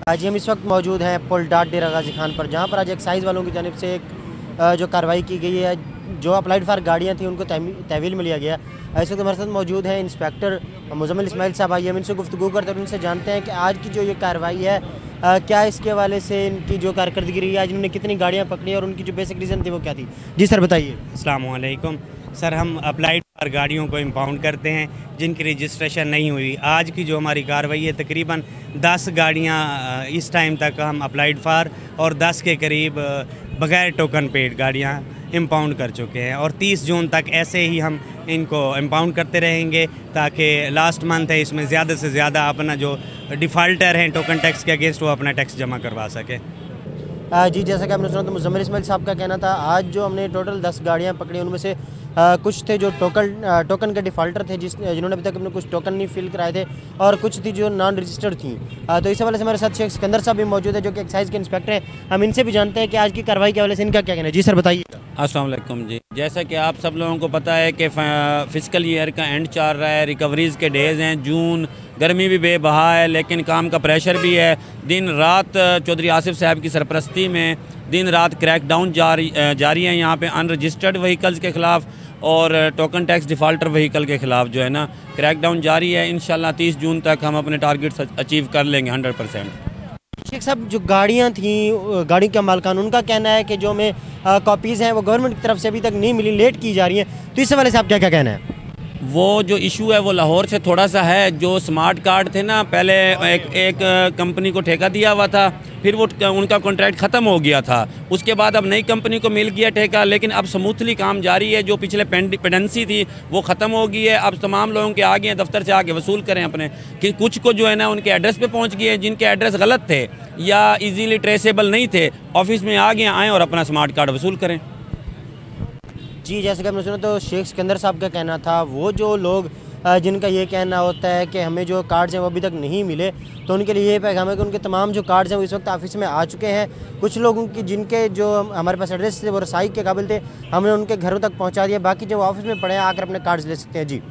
आज हम इस वक्त मौजूद हैं पुल डाट डेरा गाजी खान पर, जहाँ पर आज एक्साइज़ वालों की जानिब से एक जो कार्रवाई की गई है, जो अप्लाइड फार गाड़ियाँ थी उनको तहवील में लिया गया। इस वक्त हमारे साथ मौजूद हैं इंस्पेक्टर मुजम्मिल इस्माइल साहब। आइए हम इनसे गुफ्तगू करते हैं, उनसे जानते हैं कि आज की जो ये कार्रवाई है क्या इसके हवाले से इनकी जो कारकर्दगी रही है, आज इन्होंने कितनी गाड़ियाँ पकड़ी और उनकी जो बेसिक रीज़न थी वो क्या थी। जी सर बताइए। अस्सलाम वालेकुम सर, हम अप्लाइड फार गाड़ियों को इम्पाउंड करते हैं जिनकी रजिस्ट्रेशन नहीं हुई। आज की जो हमारी कार्रवाई है, तकरीबन 10 गाड़ियाँ इस टाइम तक हम अप्लाइड फार और 10 के करीब बगैर टोकन पेड गाड़ियाँ इम्पाउंड कर चुके हैं और 30 जून तक ऐसे ही हम इनको इम्पाउंड करते रहेंगे ताकि लास्ट मंथ है, इसमें ज़्यादा से ज़्यादा अपना जो डिफ़ाल्टर हैं टोकन टैक्स के अगेंस्ट वो अपना टैक्स जमा करवा सके। जी जैसा कि आपने सुना तो मुजम्मिल इस्माइल साहब का कहना था, आज जो हमने टोटल 10 गाड़ियाँ पकड़ी उनमें से कुछ थे जो टोकन के डिफ़ाल्टर थे जिन्होंने अभी तक अपने कुछ टोकन नहीं फिल कराए थे और कुछ थी जो नॉन रजिस्टर्ड थी। तो इस हवाले से हमारे साथ शेख सिकंदर साहब भी मौजूद है जो कि एक्साइज़ के इंस्पेक्टर हैं। हम इनसे भी जानते हैं कि आज की कार्रवाई के हवाले से इनका क्या कहना है। जी सर बताइए। अस्सलाम वालेकुम जी, जैसा कि आप सब लोगों को पता है कि फ़िस्कल ईयर का एंड चल रहा है, रिकवरीज़ के डेज़ हैं, जून गर्मी भी बेबहा है लेकिन काम का प्रेशर भी है। दिन रात चौधरी आसिफ साहब की सरपरस्ती में दिन रात क्रैकडाउन जारी है यहाँ पे अनरजिस्टर्ड व्हीकल्स के ख़िलाफ़ और टोकन टैक्स डिफ़ाल्टर व्हीकल के ख़िलाफ़ जो है ना क्रैकडाउन जारी है। इंशाल्लाह 30 जून तक हम अपने टारगेट अचीव कर लेंगे 100%। शेख साहब, जो गाड़ियाँ थी गाड़ियों के मालिकान, उनका कहना है कि जो हमें कॉपीज़ हैं वो गवर्नमेंट की तरफ से अभी तक नहीं मिली, लेट की जा रही हैं। तो इस हवाले से आप क्या क्या कहना है। वो जो इशू है वो लाहौर से थोड़ा सा है। जो स्मार्ट कार्ड थे ना, पहले एक कंपनी को ठेका दिया हुआ था, फिर वो उनका कॉन्ट्रैक्ट ख़त्म हो गया था, उसके बाद अब नई कंपनी को मिल गया ठेका, लेकिन अब स्मूथली काम जारी है। जो पिछले पेंडेंसी थी वो ख़त्म हो गई है। अब तमाम लोगों के आगे दफ्तर से आके वसूल करें अपने, कि कुछ को जो है ना उनके एड्रेस पे पहुंच गए, जिनके एड्रेस गलत थे या इजीली ट्रेसेबल नहीं थे, ऑफिस में आगे आएँ और अपना स्मार्ट कार्ड वसूल करें। जी जैसे कि आपने सुना तो शेख सिकंदर साहब का कहना था, वो जो लोग जिनका ये कहना होता है कि हमें जो कार्ड्स हैं वो अभी तक नहीं मिले, तो उनके लिए ये पैगाम है कि उनके तमाम जो कार्ड्स हैं वो इस वक्त ऑफिस में आ चुके हैं। कुछ लोगों की जिनके जो हमारे पास एड्रेस थे वो रसाई के काबिल थे, हमने उनके घरों तक पहुंचा दिया। बाकी जो ऑफिस में पड़े हैं आकर अपने कार्ड्स ले सकते हैं। जी।